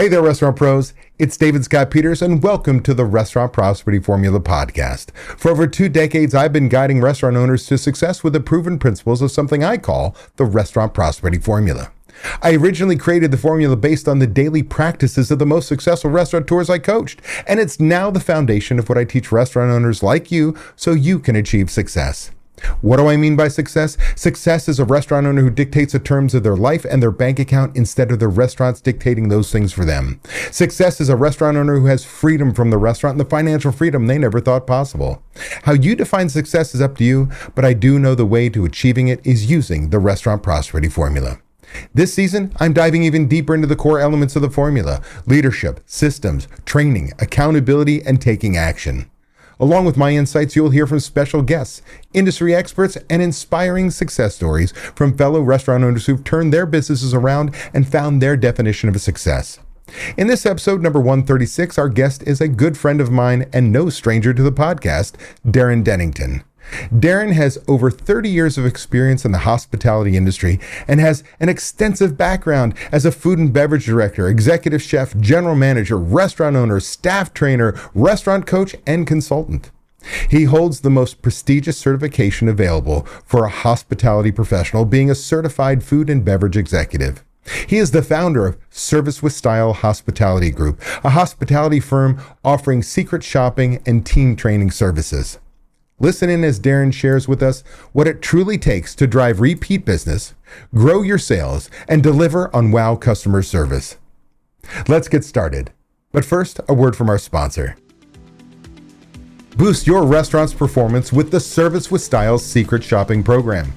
Hey there, restaurant pros. It's David Scott Peters, and welcome to the Restaurant Prosperity Formula podcast. For over 2 decades, I've been guiding restaurant owners to success with the proven principles of something I call the Restaurant Prosperity Formula. I originally created the formula based on the daily practices of the most successful restaurateurs I coached, and it's now the foundation of what I teach restaurant owners like you so you can achieve success. What do I mean by success? Success is a restaurant owner who dictates the terms of their life and their bank account instead of the restaurants dictating those things for them. Success is a restaurant owner who has freedom from the restaurant and the financial freedom they never thought possible. How you define success is up to you, but I do know the way to achieving it is using the Restaurant Prosperity Formula. This season, I'm diving even deeper into the core elements of the formula: leadership, systems, training, accountability, and taking action. Along with my insights, you'll hear from special guests, industry experts, and inspiring success stories from fellow restaurant owners who've turned their businesses around and found their definition of a success. In this episode, number 136, our guest is a good friend of mine and no stranger to the podcast, Darren Denington. Darren has over 30 years of experience in the hospitality industry and has an extensive background as a food and beverage director, executive chef, general manager, restaurant owner, staff trainer, restaurant coach, and consultant. He holds the most prestigious certification available for a hospitality professional, being a certified food and beverage executive. He is the founder of Service with Style Hospitality Group, a hospitality firm offering secret shopping and team training services. Listen in as Darren shares with us what it truly takes to drive repeat business, grow your sales, and deliver on wow customer service. Let's get started. But first, a word from our sponsor. Boost your restaurant's performance with the Service with Style Secret Shopping Program.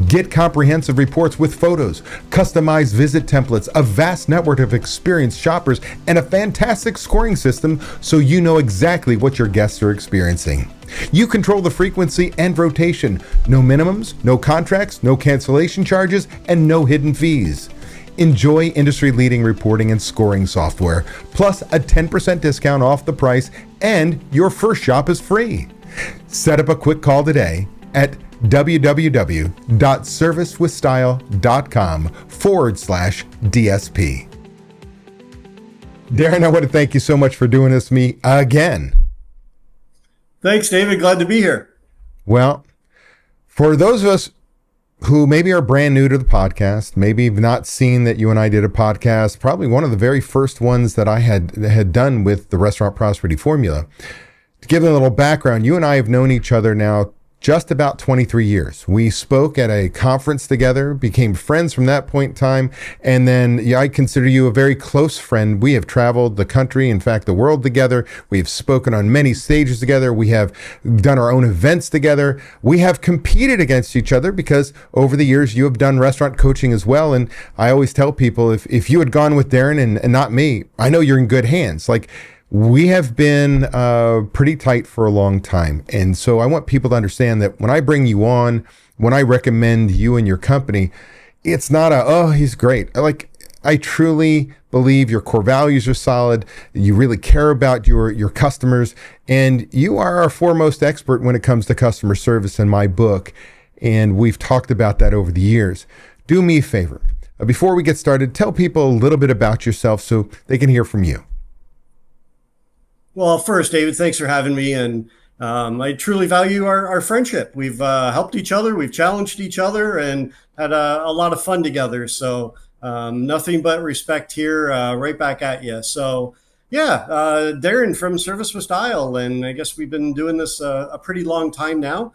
Get comprehensive reports with photos, customized visit templates, a vast network of experienced shoppers, and a fantastic scoring system so you know exactly what your guests are experiencing. You control the frequency and rotation. No minimums, no contracts, no cancellation charges, and no hidden fees. Enjoy industry-leading reporting and scoring software, plus a 10% discount off the price, and your first shop is free. Set up a quick call today at www.servicewithstyle.com/DSP. Darren, I want to thank you so much for doing this with me again. Thanks, David. Glad to be here. Well, for those of us who maybe are brand new to the podcast, maybe have not seen that you and I did a podcast, probably one of the very first ones that I had done with the Restaurant Prosperity Formula. To give a little background, you and I have known each other now just about 23 years. We spoke at a conference together, became friends from that point in time, and then I consider you a very close friend. We have traveled the country, in fact, the world together. We've spoken on many stages together. We have done our own events together. We have competed against each other because over the years you have done restaurant coaching as well. And I always tell people, if you had gone with Darren and not me, I know you're in good hands. We have been pretty tight for a long time. And so I want people to understand that when I bring you on, when I recommend you and your company, it's not he's great. I truly believe your core values are solid. You really care about your customers, and you are our foremost expert when it comes to customer service in my book. And we've talked about that over the years. Do me a favor. Before we get started, tell people a little bit about yourself so they can hear from you. Well, first, David, thanks for having me. And I truly value our friendship. We've helped each other. We've challenged each other and had a lot of fun together. So nothing but respect here, right back at you. So, Darren from Service with Style. And I guess we've been doing this a pretty long time now.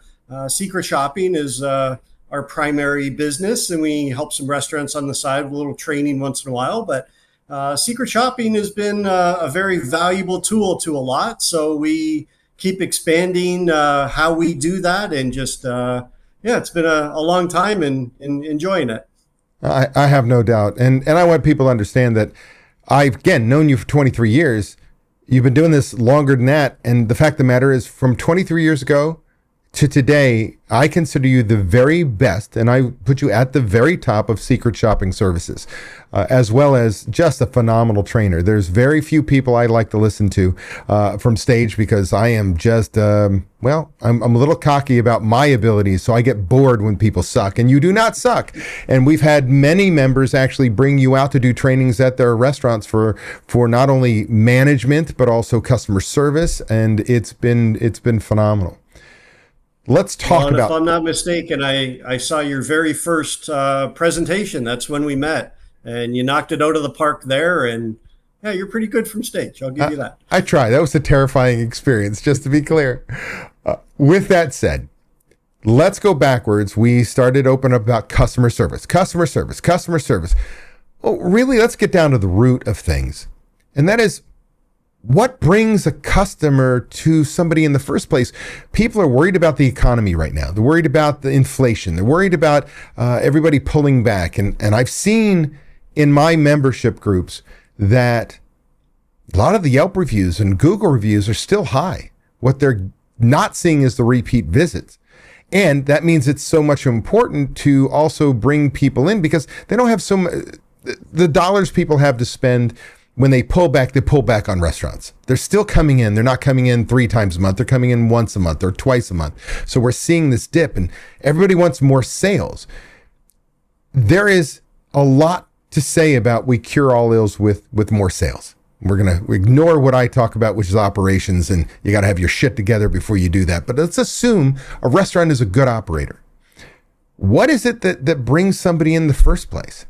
Secret shopping is our primary business, and we help some restaurants on the side with a little training once in a while. But secret shopping has been a very valuable tool to a lot. So we keep expanding how we do that, and just, it's been a long time and enjoying it. I have no doubt. And I want people to understand that I've, again, known you for 23 years. You've been doing this longer than that. And the fact of the matter is, from 23 years ago to today, I consider you the very best, and I put you at the very top of secret shopping services, as well as just a phenomenal trainer. There's very few people I like to listen to from stage because I am just, I'm a little cocky about my abilities, so I get bored when people suck, and you do not suck. And we've had many members actually bring you out to do trainings at their restaurants for not only management, but also customer service, and it's been phenomenal. Let's talk about. If I'm not mistaken, I saw your very first presentation. That's when we met, and you knocked it out of the park there. And yeah, you're pretty good from stage. I'll give you that. I try. That was a terrifying experience, just to be clear. With that said, let's go backwards. We started opening up about customer service. Well, really, let's get down to the root of things, and that is, what brings a customer to somebody in the first place? People are worried about the economy right now. They're worried about the inflation. They're worried about everybody pulling back. And I've seen in my membership groups that a lot of the Yelp reviews and Google reviews are still high. What they're not seeing is the repeat visits. And that means it's so much important to also bring people in because they don't have the dollars people have to spend. When they pull back on restaurants. They're still coming in. They're not coming in 3 times a month. They're coming in once a month or twice a month. So we're seeing this dip, and everybody wants more sales. There is a lot to say about we cure all ills with more sales. We're going to ignore what I talk about, which is operations, and you got to have your shit together before you do that. But let's assume a restaurant is a good operator. What is it that brings somebody in the first place?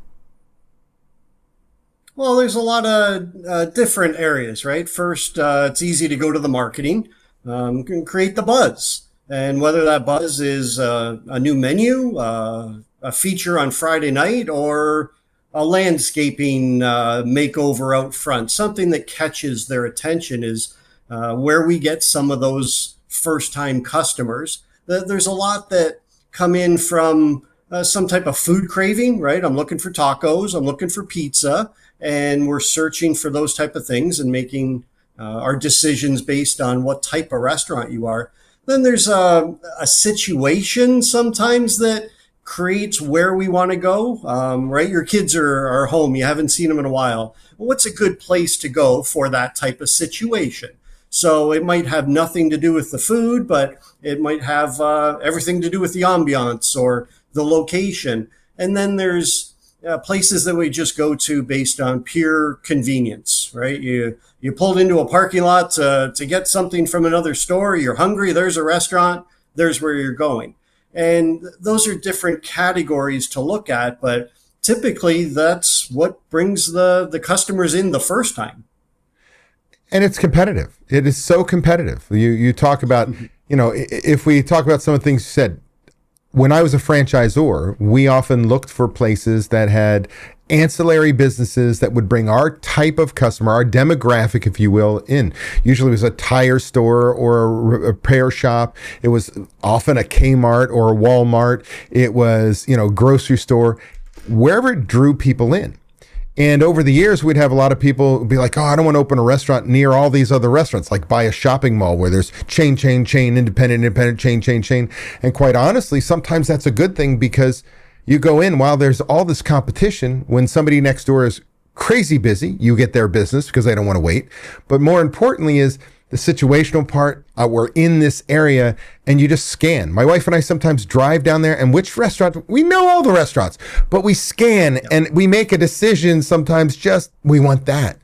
Well, there's a lot of different areas, right? First, it's easy to go to the marketing, create the buzz. And whether that buzz is a new menu, a feature on Friday night, or a landscaping makeover out front, something that catches their attention is where we get some of those first-time customers. There's a lot that come in from some type of food craving, right? I'm looking for tacos, I'm looking for pizza, and we're searching for those type of things and making our decisions based on what type of restaurant you are. Then there's a situation sometimes that creates where we want to go, right? Your kids are home, you haven't seen them in a while. Well, what's a good place to go for that type of situation? So it might have nothing to do with the food, but it might have everything to do with the ambiance or the location. And then there's places that we just go to based on pure convenience, right? You pulled into a parking lot to get something from another store. You're hungry. There's a restaurant. There's where you're going. And those are different categories to look at, but typically that's what brings the customers in the first time. And it's competitive. It is so competitive. You talk about, if we talk about some of the things you said, when I was a franchisor, we often looked for places that had ancillary businesses that would bring our type of customer, our demographic, if you will, in. Usually it was a tire store or a repair shop. It was often a Kmart or a Walmart. It was, grocery store, wherever it drew people in. And over the years, we'd have a lot of people be like, oh, I don't want to open a restaurant near all these other restaurants, like buy a shopping mall where there's chain, independent, chain. And quite honestly, sometimes that's a good thing because you go in while there's all this competition. When somebody next door is crazy busy, you get their business because they don't want to wait. But more importantly is the situational part. We're in this area and you just scan. My wife and I sometimes drive down there, and which restaurant, we know all the restaurants, but we scan and we make a decision sometimes just, we want that.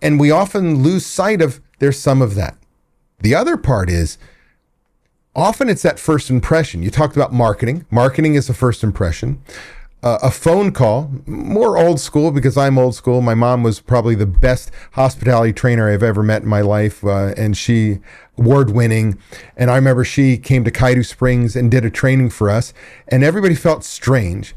And we often lose sight of there's some of that. The other part is often it's that first impression. You talked about marketing. Marketing is the first impression. A phone call, more old school because I'm old school. My mom was probably the best hospitality trainer I've ever met in my life, and she award-winning. And I remember she came to Kaido Springs and did a training for us, and everybody felt strange.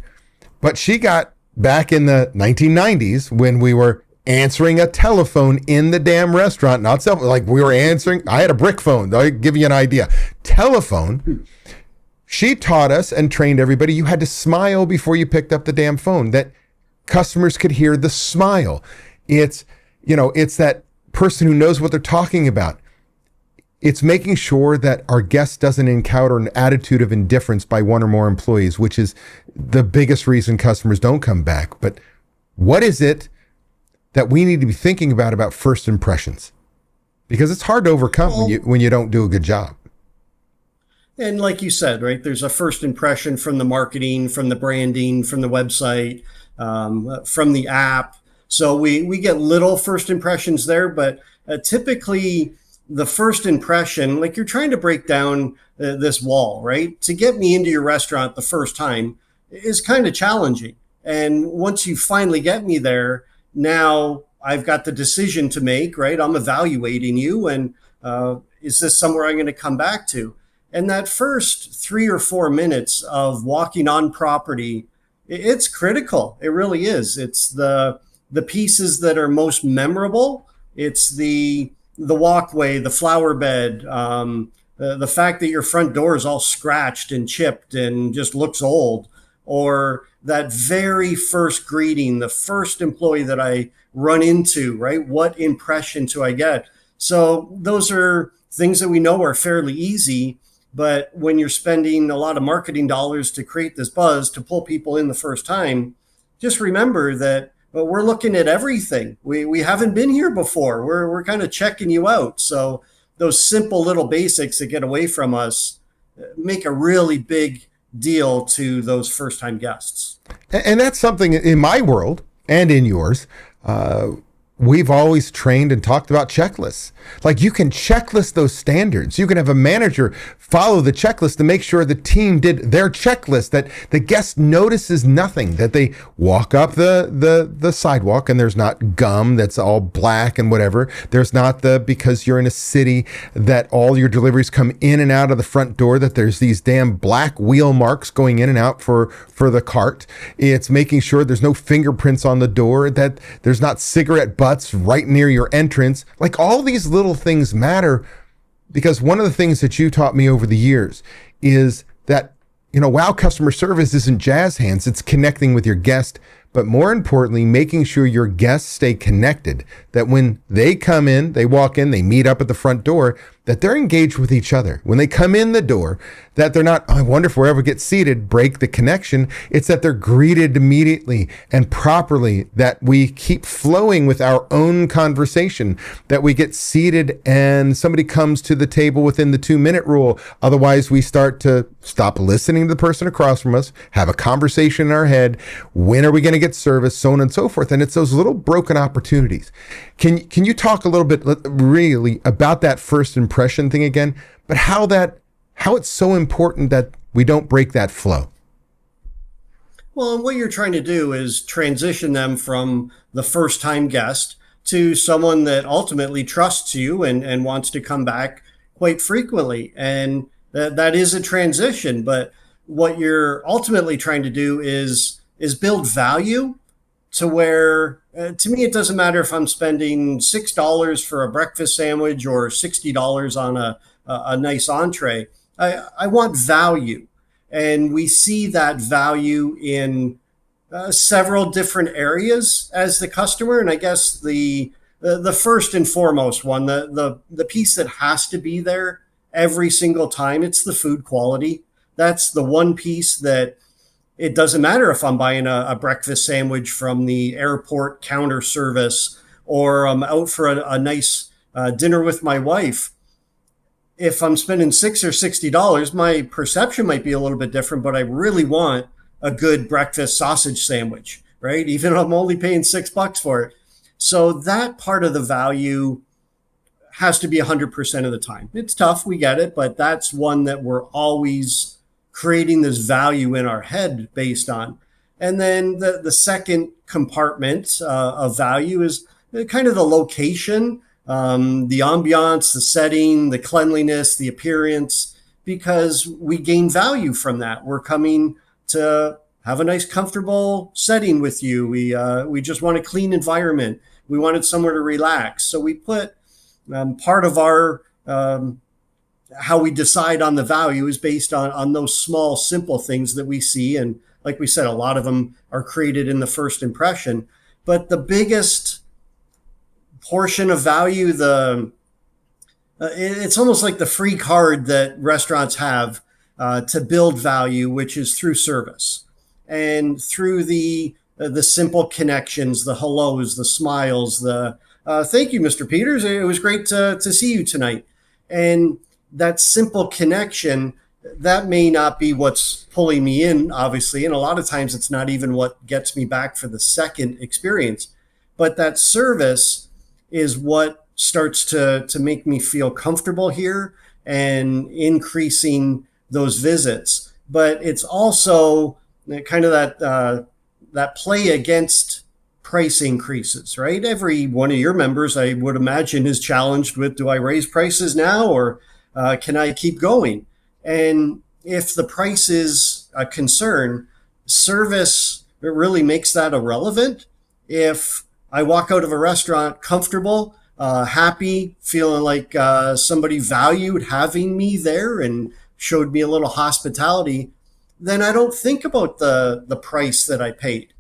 But she got back in the 1990s when we were answering a telephone in the damn restaurant, not cell phone, like we were answering. I had a brick phone. I'll give you an idea. Telephone. She taught us and trained everybody. You had to smile before you picked up the damn phone, that customers could hear the smile. It's that person who knows what they're talking about. It's making sure that our guest doesn't encounter an attitude of indifference by one or more employees, which is the biggest reason customers don't come back. But what is it that we need to be thinking about first impressions? Because it's hard to overcome when you don't do a good job. And like you said, right, there's a first impression from the marketing, from the branding, from the website, from the app. So we get little first impressions there, but typically the first impression, like you're trying to break down this wall, right? To get me into your restaurant the first time is kind of challenging. And once you finally get me there, now I've got the decision to make, right? I'm evaluating you, and is this somewhere I'm going to come back to? And that first 3 or 4 minutes of walking on property, it's critical. It really is. It's the pieces that are most memorable. It's the walkway, the flower bed, the fact that your front door is all scratched and chipped and just looks old, or that very first greeting, the first employee that I run into, right? What impression do I get? So those are things that we know are fairly easy. But when you're spending a lot of marketing dollars to create this buzz, to pull people in the first time, just remember that we're looking at everything. We haven't been here before. We're kind of checking you out. So those simple little basics that get away from us make a really big deal to those first time guests. And that's something in my world and in yours. We've always trained and talked about checklists. Like, you can checklist those standards. You can have a manager follow the checklist to make sure the team did their checklist, that the guest notices nothing, that they walk up the sidewalk and there's not gum that's all black and whatever. There's not because you're in a city that all your deliveries come in and out of the front door, that there's these damn black wheel marks going in and out for the cart. It's making sure there's no fingerprints on the door, that there's not cigarette butts right near your entrance. Like, all these little things matter, because one of the things that you taught me over the years is that, wow customer service isn't jazz hands, it's connecting with your guest, but more importantly, making sure your guests stay connected, that when they come in, they walk in, they meet up at the front door, that they're engaged with each other. When they come in the door, that they're not, I wonder if we'll ever get seated, break the connection. It's that they're greeted immediately and properly, that we keep flowing with our own conversation, that we get seated and somebody comes to the table within the 2-minute rule. Otherwise, we start to stop listening to the person across from us, have a conversation in our head. When are we going to get service? So on and so forth. And it's those little broken opportunities. Can you talk a little bit really about that first impression thing again, but how it's so important that we don't break that flow? Well, and what you're trying to do is transition them from the first time guest to someone that ultimately trusts you and wants to come back quite frequently. And that is a transition, but what you're ultimately trying to do is build value to where, to me, it doesn't matter if I'm spending $6 for a breakfast sandwich or $60 on a nice entree. I want value. And we see that value in several different areas as the customer. And I guess the first and foremost one, the piece that has to be there every single time, it's the food quality. That's the one piece that it doesn't matter if I'm buying a breakfast sandwich from the airport counter service, or I'm out for a nice dinner with my wife. If I'm spending $6 or $60, my perception might be a little bit different, but I really want a good breakfast sausage sandwich, right? Even if I'm only paying $6 for it. So that part of the value has to be 100% of the time. It's tough, we get it, but that's one that we're always creating this value in our head based on. And then the second compartment of value is kind of the location, the ambiance, the setting, the cleanliness, the appearance, because we gain value from that. We're coming to have a nice, comfortable setting with you. We just want a clean environment. We wanted somewhere to relax. So we put part of our how we decide on the value is based on those small, simple things that we see. And like we said, a lot of them are created in the first impression. But the biggest portion of value, the It's almost like the free card that restaurants have to build value, which is through service and through the simple connections, the hellos, the smiles, the thank you, Mr. Peters. It was great to see you tonight. And that simple connection, that may not be what's pulling me in, obviously. And a lot of times it's not even what gets me back for the second experience. But that service is what starts to make me feel comfortable here and increasing those visits. But it's also kind of that play against price increases, right? Every one of your members, I would imagine, is challenged with, do I raise prices now or can I keep going? And if the price is a concern, service, it really makes that irrelevant. If I walk out of a restaurant comfortable, happy, feeling like somebody valued having me there and showed me a little hospitality, then I don't think about the price that I paid.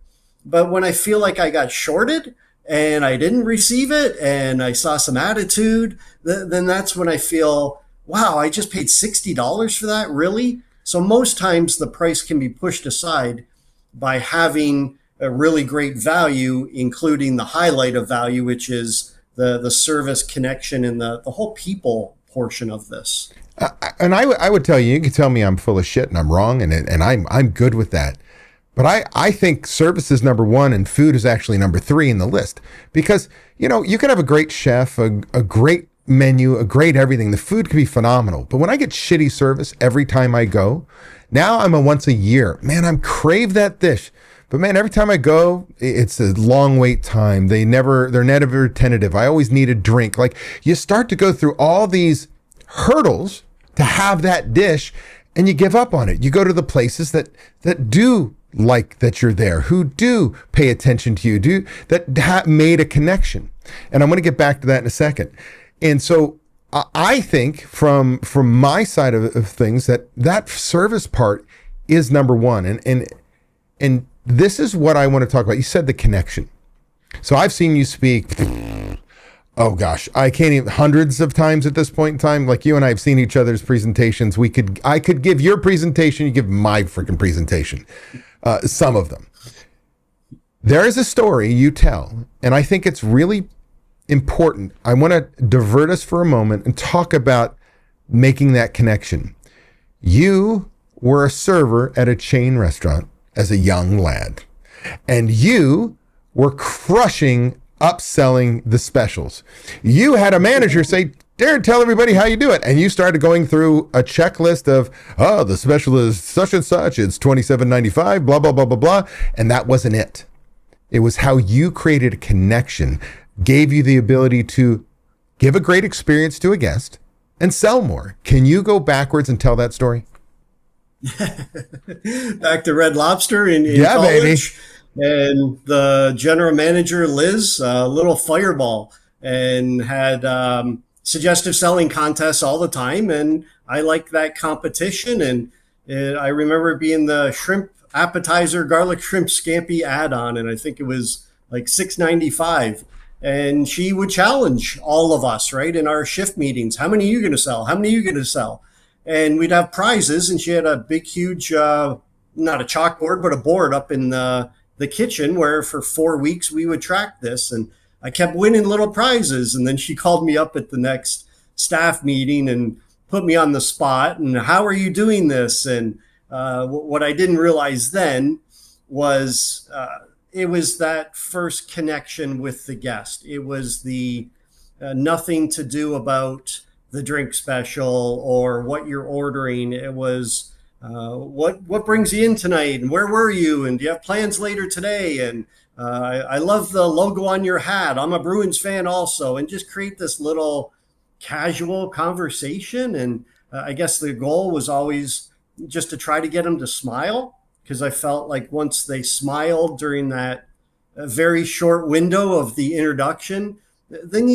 But when I feel like I got shorted and I didn't receive it and I saw some attitude, then that's when I feel, wow, I just paid $60 for that, really? So most times the price can be pushed aside by having a really great value, including the highlight of value, which is the service connection and the whole people portion of this. And I would tell you, you can tell me I'm full of shit and I'm wrong, and I'm good with that. But I think service is number one and food is actually number three in the list. Because, you can have a great chef, a great menu, a great everything. The food can be phenomenal. But when I get shitty service every time I go, now I'm a once a year. Man, I'm crave that dish. But man, every time I go, it's a long wait time. They're never tentative. I always need a drink. Like, you start to go through all these hurdles to have that dish and you give up on it. You go to the places that do like that you're there, who do pay attention to you, that made a connection. And I'm going to get back to that in a second. And so I think from my side of things that service part is number one. And this is what I want to talk about. You said the connection. So I've seen you speak, oh gosh, I can't even, hundreds of times at this point in time. Like, you and I have seen each other's presentations. I could give your presentation, you give my freaking presentation. Some of them. There is a story you tell, and I think it's really important. I want to divert us for a moment and talk about making that connection. You were a server at a chain restaurant as a young lad, and you were crushing upselling the specials. You had a manager say, Darren, tell everybody how you do it. And you started going through a checklist of, oh, the special is such and such. It's $27.95, blah, blah, blah, blah, blah. And that wasn't it. It was how you created a connection, gave you the ability to give a great experience to a guest and sell more. Can you go backwards and tell that story? Back to Red Lobster in college. Baby. And the general manager, Liz, a little fireball, and had suggestive selling contests all the time. And I liked that competition. And I remember it being the shrimp appetizer, garlic shrimp scampi add-on. And I think it was like $6.95. And she would challenge all of us, right, in our shift meetings. How many are you going to sell? How many are you going to sell? And we'd have prizes. And she had a big, huge, not a chalkboard, but a board up in the kitchen where for 4 weeks we would track this. And I kept winning little prizes. And then she called me up at the next staff meeting and put me on the spot. And how are you doing this? And what I didn't realize then was it was that first connection with the guest. It was the nothing to do about the drink special or what you're ordering. It was what brings you in tonight and where were you and do you have plans later today? And I love the logo on your hat. I'm a Bruins fan also. And just create this little casual conversation. And I guess the goal was always just to try to get them to smile, because I felt like once they smiled during that very short window of the introduction, then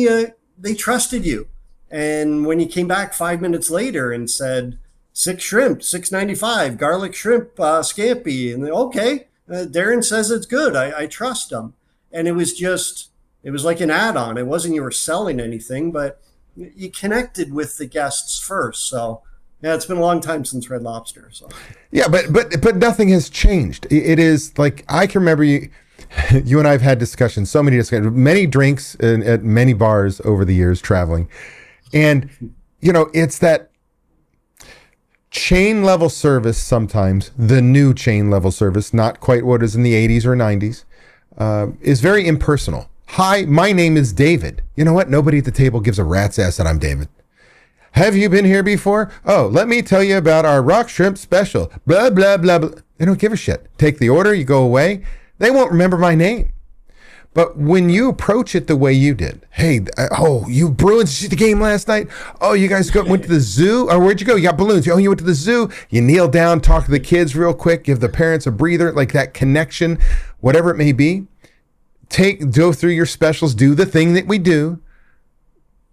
they trusted you. And when you came back 5 minutes later and said, 6 shrimp, $6.95, garlic shrimp scampi, and okay, Darren says it's good. I trust him. And it was like an add-on. It wasn't you were selling anything, but you connected with the guests first. So yeah, it's been a long time since Red Lobster. So Yeah, but nothing has changed. It is like, I can remember you and I have had discussions, so many discussions, many drinks at many bars over the years traveling. And, it's that chain level service, sometimes the new chain level service, not quite what is in the 80s or 90s, is very impersonal. Hi, my name is David. You know what? Nobody at the table gives a rat's ass that I'm David. Have you been here before? Oh, let me tell you about our rock shrimp special. Blah, blah, blah, blah. They don't give a shit. Take the order, you go away. They won't remember my name. But when you approach it the way you did, hey, you Bruins see the game last night? Oh, you guys went to the zoo? Or where'd you go? You got balloons. Oh, you went to the zoo? You kneel down, talk to the kids real quick, give the parents a breather, like that connection, whatever it may be. Go through your specials, do the thing that we do.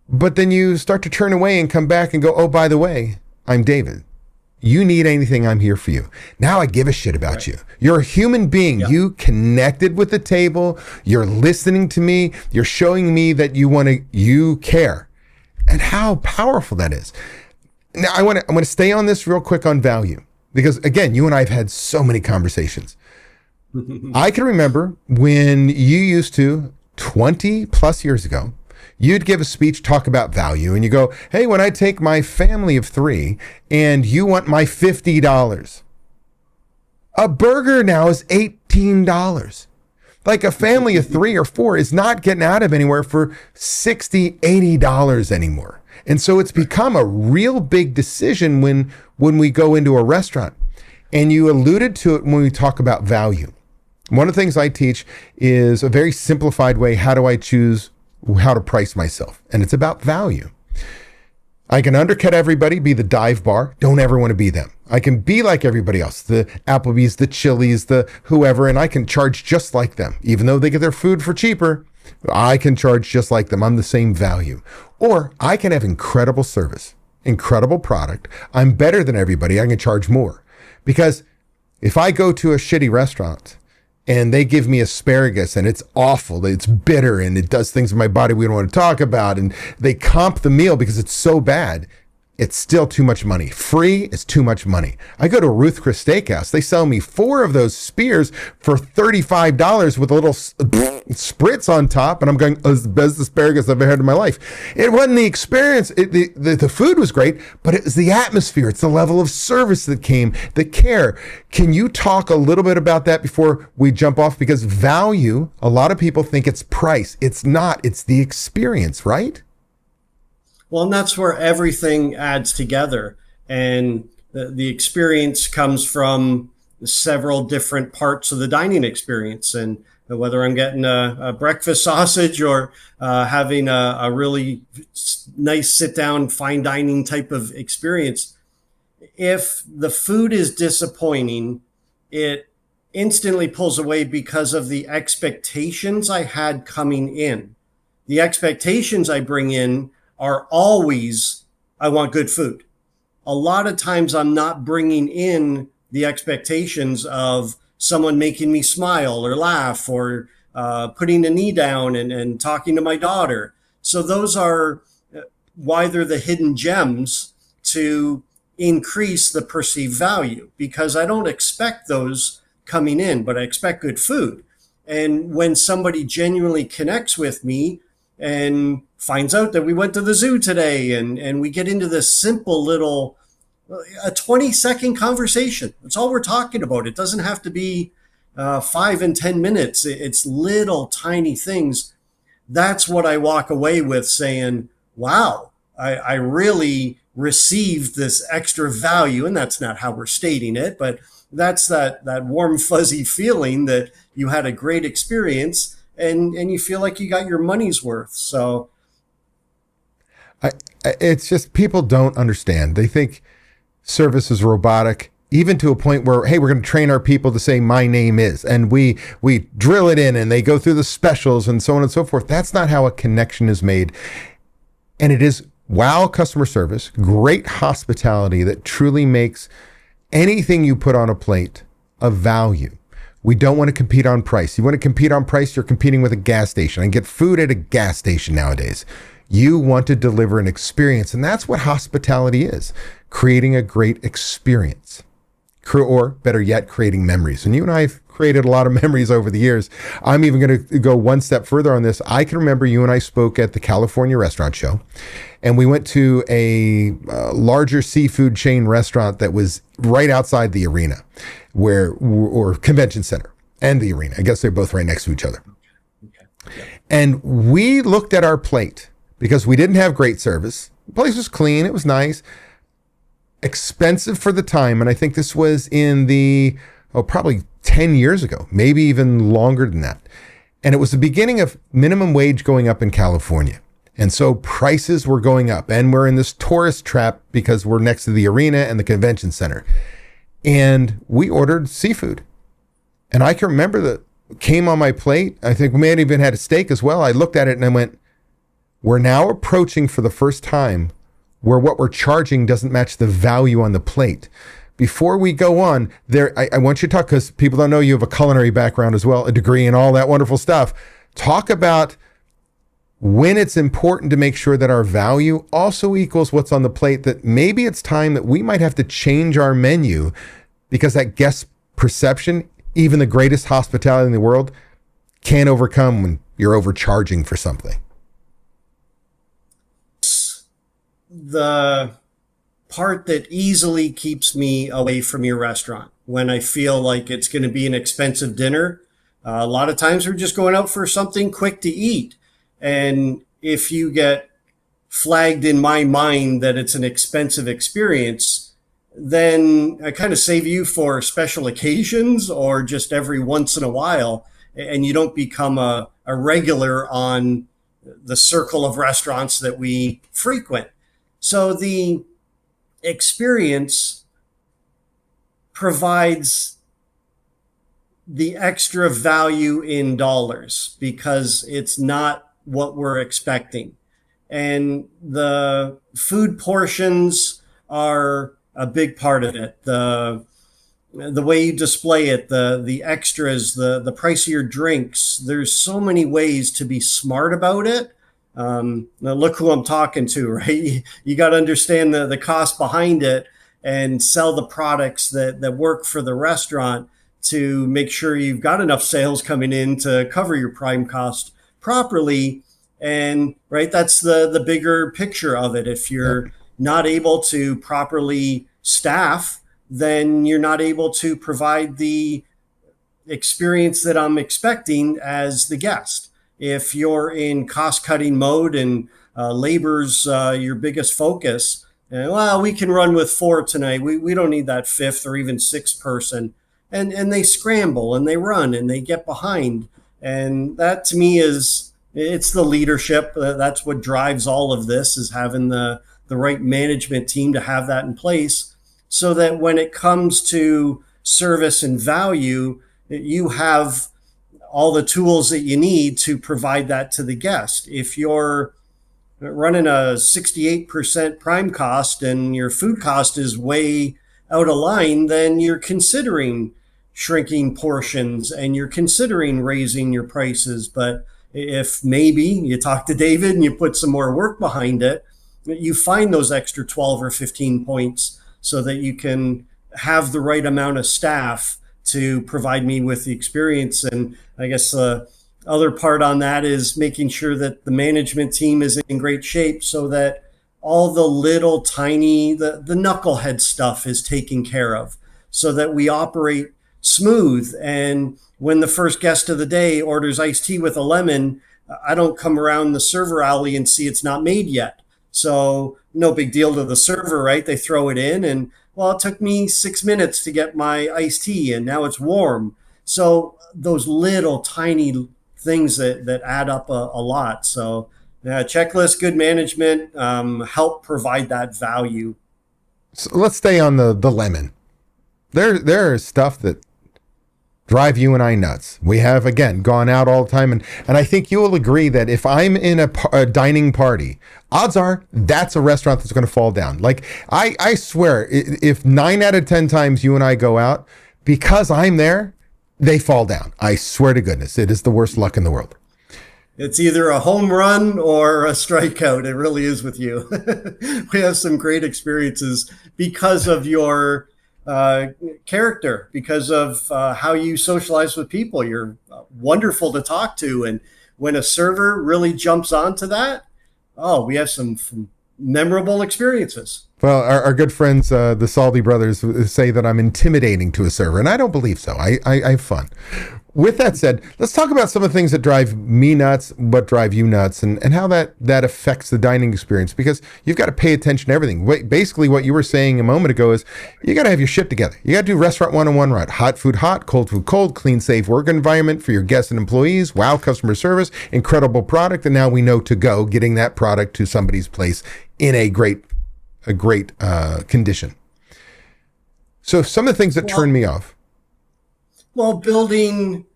But then you start to turn away and come back and go, oh, by the way, I'm David. You need anything, I'm here for you. Now I give a shit about you. You're a human being. Yeah. You connected with the table. You're listening to me. You're showing me that you care. And how powerful that is. Now I want to stay on this real quick on value, because again, you and I have had so many conversations. I can remember when you used to, 20 plus years ago, you'd give a speech, talk about value, and you go, hey, when I take my family of 3 and you want my $50, a burger now is $18. Like a family of 3 or 4 is not getting out of anywhere for $60, $80 anymore. And so it's become a real big decision when we go into a restaurant. And you alluded to it when we talk about value. One of the things I teach is a very simplified way. How do I choose how to price myself? And it's about value. I can undercut everybody, be the dive bar. Don't ever want to be them. I can be like everybody else, the Applebee's, the Chili's, the whoever, and I can charge just like them. Even though they get their food for cheaper, I can charge just like them. I'm the same value. Or I can have incredible service, incredible product. I'm better than everybody. I can charge more. Because if I go to a shitty restaurant and they give me asparagus and it's awful, it's bitter and it does things in my body we don't want to talk about, and they comp the meal because it's so bad, it's still too much money. Free is too much money. I go to Ruth Chris Steakhouse. They sell me 4 of those spears for $35 with a little spritz on top. And I'm going, oh, it's the best asparagus I've ever had in my life. It wasn't the experience. The food was great, but it was the atmosphere. It's the level of service that came, the care. Can you talk a little bit about that before we jump off? Because value, a lot of people think it's price. It's not. It's the experience, right? Well, and that's where everything adds together. And the experience comes from several different parts of the dining experience. And whether I'm getting a breakfast sausage or having a really nice sit down, fine dining type of experience, if the food is disappointing, it instantly pulls away because of the expectations I had coming in. The expectations I bring in are always, I want good food. A lot of times I'm not bringing in the expectations of someone making me smile or laugh or putting a knee down and talking to my daughter. So those are why they're the hidden gems to increase the perceived value, because I don't expect those coming in, but I expect good food. And when somebody genuinely connects with me and finds out that we went to the zoo today and we get into this simple little, a 20-second conversation. That's all we're talking about. It doesn't have to be 5 and 10 minutes. It's little tiny things. That's what I walk away with saying, wow, I really received this extra value. And that's not how we're stating it, but that's that warm, fuzzy feeling that you had a great experience and you feel like you got your money's worth. So it's just, people don't understand. They think service is robotic, even to a point where, hey, we're going to train our people to say my name is, and we drill it in and they go through the specials and so on and so forth. That's not how a connection is made. And it is wow customer service, great hospitality that truly makes anything you put on a plate of value. We don't want to compete on price. You want to compete on price, you're competing with a gas station. I can get food at a gas station nowadays. You want to deliver an experience, and that's what hospitality is, creating a great experience. Or better yet, creating memories. And you and I have created a lot of memories over the years. I'm even going to go one step further on this. I can remember you and I spoke at the California Restaurant Show, and we went to a larger seafood chain restaurant that was right outside the arena, or convention center and the arena. I guess they're both right next to each other. And we looked at our plate because we didn't have great service. The place was clean. It was nice. Expensive for the time. And I think this was in probably 10 years ago, maybe even longer than that. And it was the beginning of minimum wage going up in California. And so prices were going up, and we're in this tourist trap because we're next to the arena and the convention center. And we ordered seafood. And I can remember that came on my plate. I think we may have even had a steak as well. I looked at it and I went, we're now approaching for the first time where what we're charging doesn't match the value on the plate. Before we go on, I want you to talk, because people don't know you have a culinary background as well, a degree and all that wonderful stuff. Talk about when it's important to make sure that our value also equals what's on the plate, that maybe it's time that we might have to change our menu because that guest perception, even the greatest hospitality in the world, can't overcome when you're overcharging for something. The part that easily keeps me away from your restaurant when I feel like it's going to be an expensive dinner. A lot of times we're just going out for something quick to eat. And if you get flagged in my mind that it's an expensive experience, then I kind of save you for special occasions or just every once in a while, and you don't become a regular on the circle of restaurants that we frequent. So the experience provides the extra value in dollars because it's not what we're expecting. And the food portions are a big part of it. The way you display it, the extras, the price of your drinks, there's so many ways to be smart about it. Now look who I'm talking to, right? You got to understand the cost behind it and sell the products that work for the restaurant to make sure you've got enough sales coming in to cover your prime cost properly. And right, that's the bigger picture of it. If you're not able to properly staff, then you're not able to provide the experience that I'm expecting as the guest. If you're in cost-cutting mode and labor's your biggest focus, well, we can run with 4 tonight. We don't need that 5th or even 6th person. And they scramble and they run and they get behind. And that to me it's the leadership. That's what drives all of this, is having the right management team to have that in place so that when it comes to service and value, you have all the tools that you need to provide that to the guest. If you're running a 68% prime cost and your food cost is way out of line, then you're considering shrinking portions and you're considering raising your prices. But if maybe you talk to David and you put some more work behind it, you find those extra 12 or 15 points so that you can have the right amount of staff to provide me with the experience. And I guess the other part on that is making sure that the management team is in great shape so that all the little tiny, the knucklehead stuff is taken care of so that we operate smooth. And when the first guest of the day orders iced tea with a lemon, I don't come around the server alley and see it's not made yet. So no big deal to the server, right? They throw it in and, well, it took me 6 minutes to get my iced tea and now it's warm. So those little tiny things that add up a lot. So checklist, good management, help provide that value. So let's stay on the lemon. There is stuff that drive you and I nuts. We have, again, gone out all the time. And I think you will agree that if I'm in a dining party, odds are that's a restaurant that's going to fall down. Like, I swear, if 9 out of 10 times you and I go out, because I'm there, they fall down. I swear to goodness, it is the worst luck in the world. It's either a home run or a strikeout. It really is with you. We have some great experiences because of your uh, character, because of how you socialize with people. You're wonderful to talk to. And when a server really jumps onto that, oh, we have some memorable experiences. Well, our good friends, the Saldi brothers, say that I'm intimidating to a server, and I don't believe so. I have fun. With that said, let's talk about some of the things that drive me nuts, what drive you nuts, and how that affects the dining experience, because you've got to pay attention to everything. Basically, what you were saying a moment ago is you got to have your shit together. You got to do restaurant 101 right. Hot food hot, cold food cold, clean, safe work environment for your guests and employees, wow customer service, incredible product, and now we know to go, getting that product to somebody's place in a great condition. So some of the things that turn me off. Well, building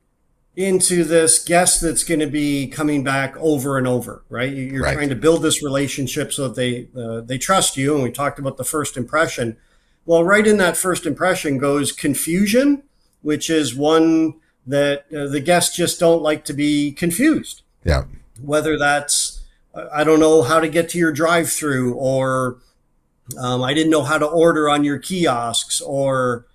into this guest that's going to be coming back over and over, right? You're Right. trying to build this relationship so that they trust you. And we talked about the first impression. Well, right in that first impression goes confusion, which is one that the guests just don't like to be confused. Yeah. Whether that's I don't know how to get to your drive-through, or I didn't know how to order on your kiosks, or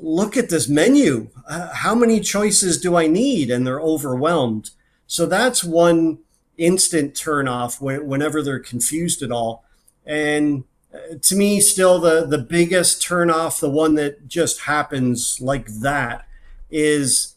look at this menu. How many choices do I need? And they're overwhelmed. So that's one instant turnoff whenever they're confused at all. And to me, still the biggest turnoff, the one that just happens like that, is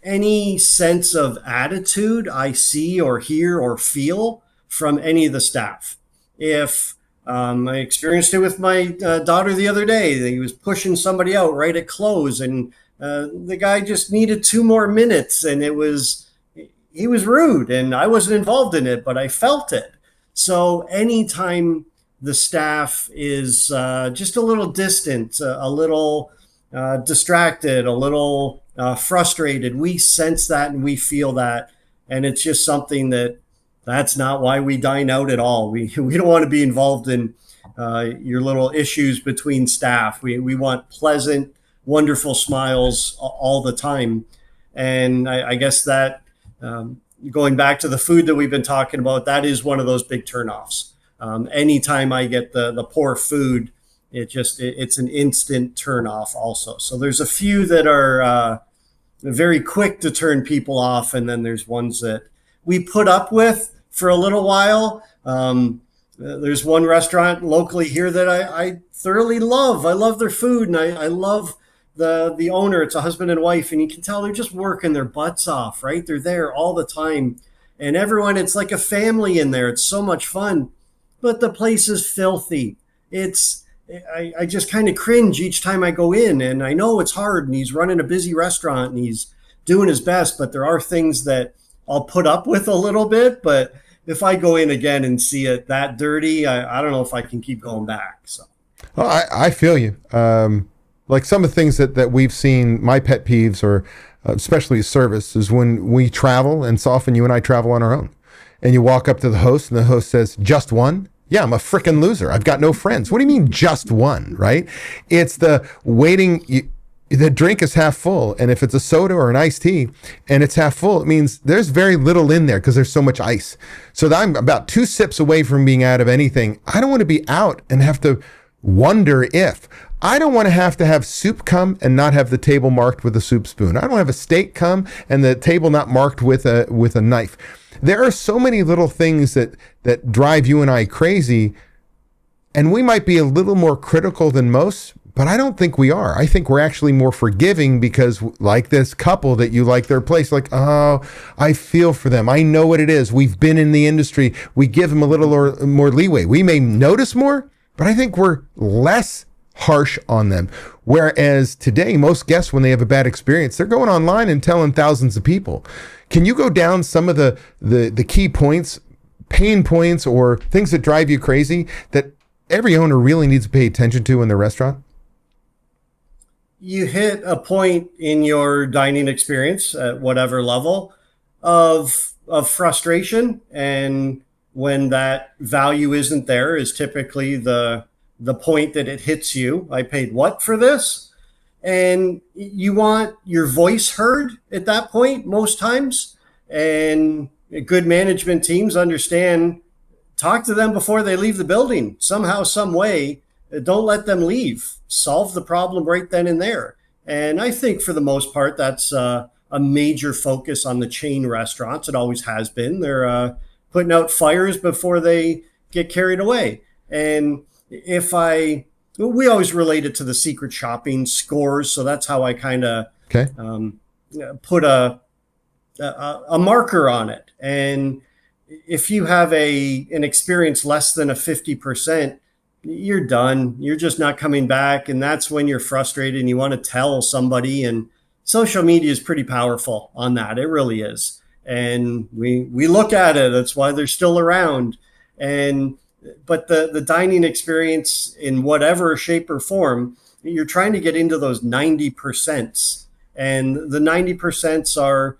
any sense of attitude I see or hear or feel from any of the staff. If I experienced it with my daughter the other day. He was pushing somebody out right at close, and the guy just needed 2 more minutes, and he was rude, and I wasn't involved in it, but I felt it. So anytime the staff is just a little distant, a little distracted, a little frustrated, we sense that and we feel that, and it's just something that's not why we dine out at all. We don't want to be involved in your little issues between staff. We want pleasant, wonderful smiles all the time. And I guess that going back to the food that we've been talking about, that is one of those big turnoffs. Anytime I get the poor food, it's an instant turnoff also. So there's a few that are very quick to turn people off, and then there's ones that we put up with for a little while. There's one restaurant locally here that I thoroughly love. I love their food, and I love the owner. It's a husband and wife, and you can tell they're just working their butts off, right? They're there all the time. And everyone, it's like a family in there. It's so much fun. But the place is filthy. I just kind of cringe each time I go in, and I know it's hard, and he's running a busy restaurant, and he's doing his best, but there are things that I'll put up with a little bit. But if I go in again and see it that dirty, I don't know if I can keep going back. So, Well, I feel you. Like some of the things that we've seen, my pet peeves, or especially service, is when we travel, and so often you and I travel on our own, and you walk up to the host, and the host says, "Just one?" Yeah, I'm a freaking loser. I've got no friends. What do you mean just one, right? It's the waiting. The drink is half full, and if it's a soda or an iced tea and it's half full, it means there's very little in there because there's so much ice. So that I'm about 2 sips away from being out of anything. I don't want to be out and have to wonder if. I don't want to have soup come and not have the table marked with a soup spoon. I don't want to have a steak come and the table not marked with a knife. There are so many little things that drive you and I crazy, and we might be a little more critical than most, but I don't think we are. I think we're actually more forgiving because, like this couple that you like their place, like, oh, I feel for them. I know what it is. We've been in the industry. We give them a little or more leeway. We may notice more, but I think we're less harsh on them. Whereas today, most guests, when they have a bad experience, they're going online and telling thousands of people. Can you go down some of the key points, pain points, or things that drive you crazy that every owner really needs to pay attention to in their restaurant? You hit a point in your dining experience at whatever level of frustration, and when that value isn't there is typically the point that it hits you. I paid what for this? And you want your voice heard at that point most times. And good management teams understand, talk to them before they leave the building somehow, some way. Don't let them leave. Solve the problem right then and there. And I think for the most part, that's a major focus on the chain restaurants. It always has been. They're putting out fires before they get carried away. And we always relate it to the secret shopping scores. So that's how I kind of Okay. put a marker on it. And if you have an experience less than a 50%, you're done. You're just not coming back. And that's when you're frustrated and you want to tell somebody. And social media is pretty powerful on that. It really is. And we look at it. That's why they're still around. But the dining experience in whatever shape or form, you're trying to get into those 90%. And the 90% are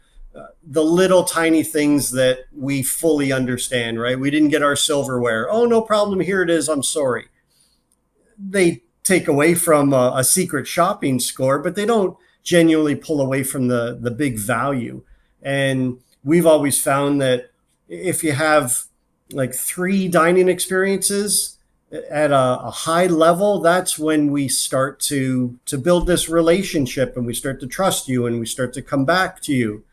the little tiny things that we fully understand, right? We didn't get our silverware. Oh, no problem. Here it is. I'm sorry. They take away from a secret shopping score, but they don't genuinely pull away from the big value. And we've always found that if you have like 3 dining experiences at a high level, that's when we start to build this relationship, and we start to trust you, and we start to come back to you.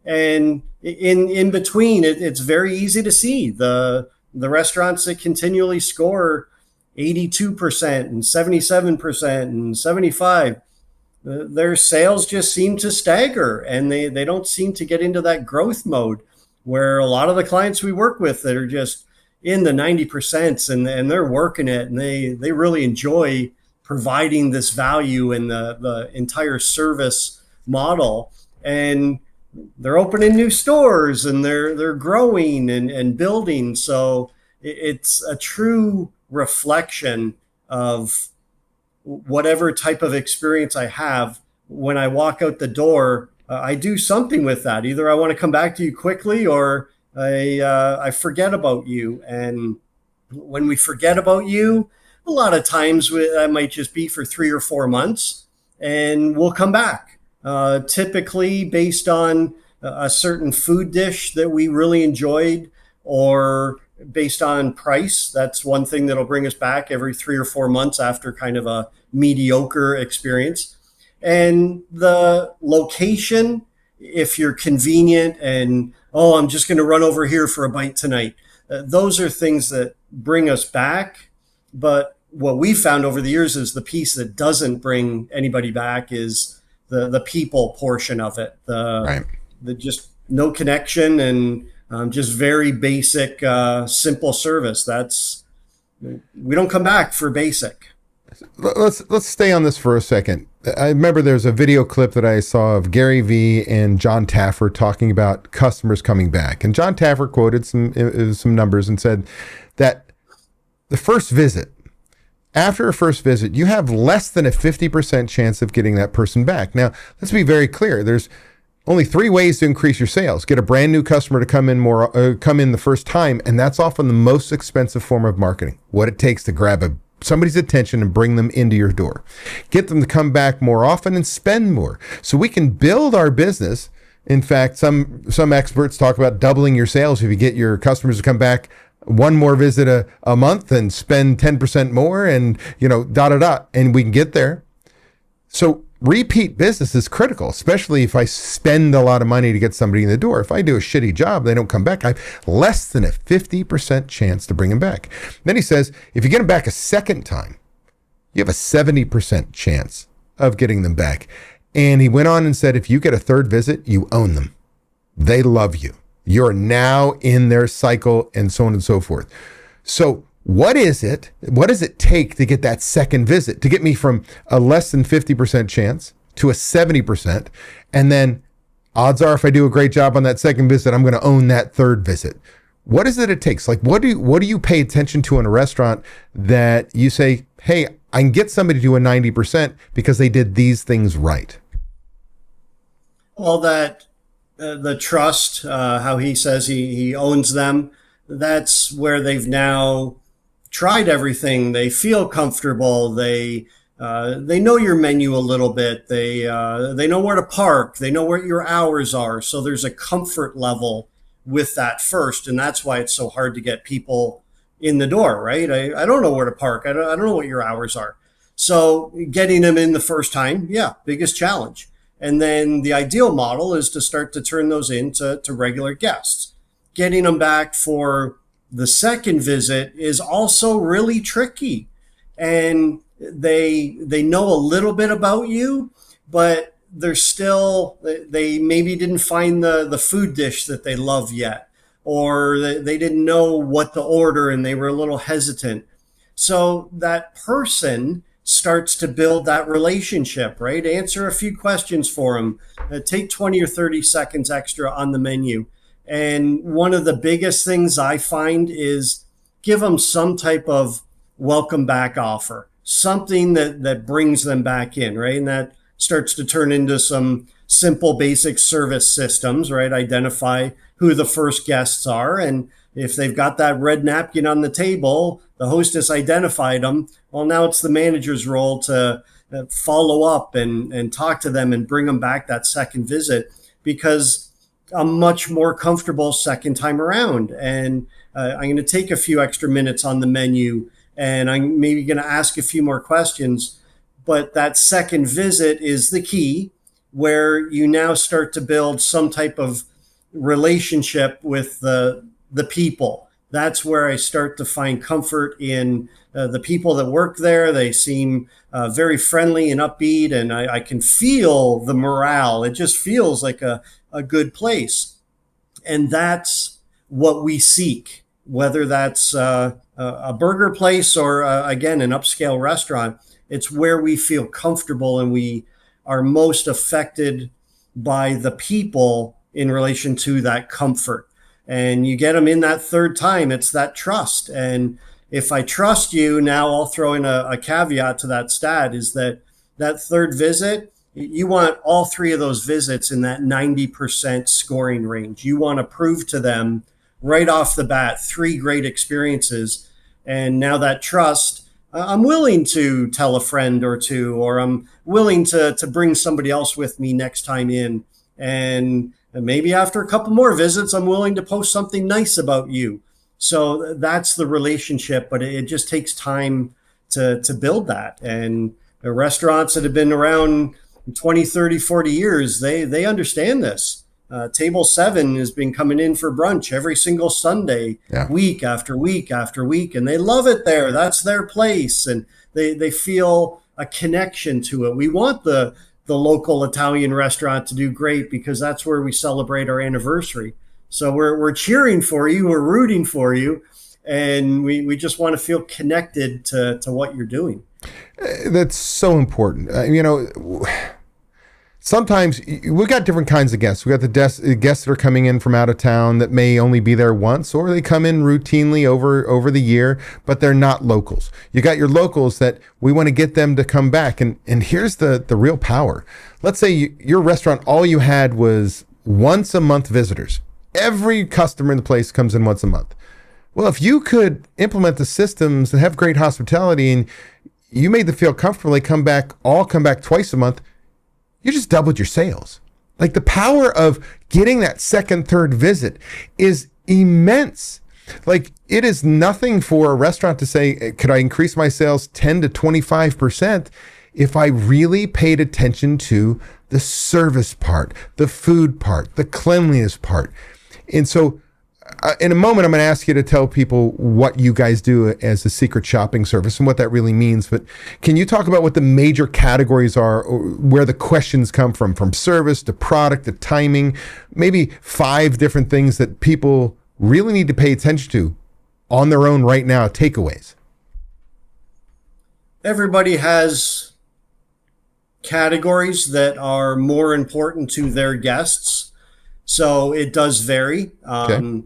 And in between, it's very easy to see the restaurants that continually score 82% and 77% and 75%. Their sales just seem to stagger, and they don't seem to get into that growth mode, where a lot of the clients we work with that are just in the 90% and they're working it, and they really enjoy providing this value in the entire service model. And they're opening new stores, and they're growing and building. So it's a true reflection of whatever type of experience I have. When I walk out the door, I do something with that. Either I want to come back to you quickly, or I forget about you. And when we forget about you, a lot of times that might just be for 3 or 4 months, and we'll come back. Typically based on a certain food dish that we really enjoyed, or based on price. That's one thing that'll bring us back every 3 or 4 months after kind of a mediocre experience. And the location, if you're convenient and, oh, I'm just going to run over here for a bite tonight. Those are things that bring us back. But what we've found over the years is the piece that doesn't bring anybody back is the people portion of it. Right. The just no connection, and just very basic, simple service. We don't come back for basic. Let's stay on this for a second. I remember there's a video clip that I saw of Gary Vee and John Taffer talking about customers coming back. And John Taffer quoted some numbers and said that the first visit, after a first visit, you have less than a 50% chance of getting that person back. Now, let's be very clear. There's only 3 ways to increase your sales. Get a brand new customer to come in the first time, and that's often the most expensive form of marketing. What it takes to grab somebody's attention and bring them into your door. Get them to come back more often and spend more, so we can build our business. In fact, some experts talk about doubling your sales if you get your customers to come back one more visit a month and spend 10% more, and and we can get there. So repeat business is critical, especially if I spend a lot of money to get somebody in the door. If I do a shitty job, they don't come back, I have less than a 50% chance to bring them back. Then he says, if you get them back a second time, you have a 70% chance of getting them back. And he went on and said, if you get a third visit, you own them. They love you. You're now in their cycle, and so on and so forth. So what does it take to get that second visit, to get me from a less than 50% chance to a 70%? And then odds are, if I do a great job on that second visit, I'm going to own that third visit. What is it takes? Like, what do you pay attention to in a restaurant that you say, hey, I can get somebody to a 90% because they did these things right? Well, that the trust, how he says he owns them, that's where they've now tried everything. They feel comfortable. They know your menu a little bit. They know where to park. They know what your hours are. So there's a comfort level with that first. And that's why it's so hard to get people in the door, right? I don't know where to park. I don't know what your hours are. So getting them in the first time, yeah, biggest challenge. And then the ideal model is to start to turn those into regular guests. Getting them back for the second visit is also really tricky. And they know a little bit about you, but they maybe didn't find the food dish that they love yet, or they didn't know what to order and they were a little hesitant. So that person starts to build that relationship, right? Answer a few questions for them. Take 20 or 30 seconds extra on the menu. And one of the biggest things I find is give them some type of welcome back offer, something that brings them back in, right? And that starts to turn into some simple basic service systems, right? Identify who the first guests are. And if they've got that red napkin on the table, the hostess identified them. Well, now it's the manager's role to follow up and talk to them and bring them back that second visit, because I'm much more comfortable second time around. And I'm going to take a few extra minutes on the menu, and I'm maybe going to ask a few more questions. But that second visit is the key, where you now start to build some type of relationship with the people. That's where I start to find comfort in the people that work there. They seem very friendly and upbeat, and I can feel the morale. It just feels like a good place. And that's what we seek, whether that's a burger place or, again, an upscale restaurant. It's where we feel comfortable and we are most affected by the people in relation to that comfort. And you get them in that third time, it's that trust. And if I trust you, now I'll throw in a caveat to that stat, is that third visit, you want all three of those visits in that 90% scoring range. You want to prove to them right off the bat 3 great experiences. And now that trust, I'm willing to tell a friend or two, or I'm willing to bring somebody else with me next time in. And maybe after a couple more visits, I'm willing to post something nice about you. So that's the relationship, but it just takes time to build that. And the restaurants that have been around 20, 30, 40 years, they understand this. Table 7 has been coming in for brunch every single Sunday, week after week after week, and they love it there. That's their place, and they feel a connection to it. We want the local Italian restaurant to do great because that's where we celebrate our anniversary. So we're cheering for you, we're rooting for you, and we just want to feel connected to what you're doing. That's so important. Sometimes we got different kinds of guests. We got the guests that are coming in from out of town that may only be there once, or they come in routinely over the year, but they're not locals. You got your locals that we want to get them to come back. And here's the real power. Let's say your restaurant, all you had was once a month visitors. Every customer in the place comes in once a month. Well, if you could implement the systems and have great hospitality, and you made them feel comfortable, they come back twice a month, you just doubled your sales. Like, the power of getting that second, third visit is immense. Like, it is nothing for a restaurant to say, could I increase my sales 10 to 25% if I really paid attention to the service part, the food part, the cleanliness part. And so in a moment, I'm going to ask you to tell people what you guys do as a secret shopping service and what that really means. But can you talk about what the major categories are, or where the questions come from service to product to timing, maybe 5 different things that people really need to pay attention to on their own right now, takeaways? Everybody has categories that are more important to their guests. So it does vary. Okay.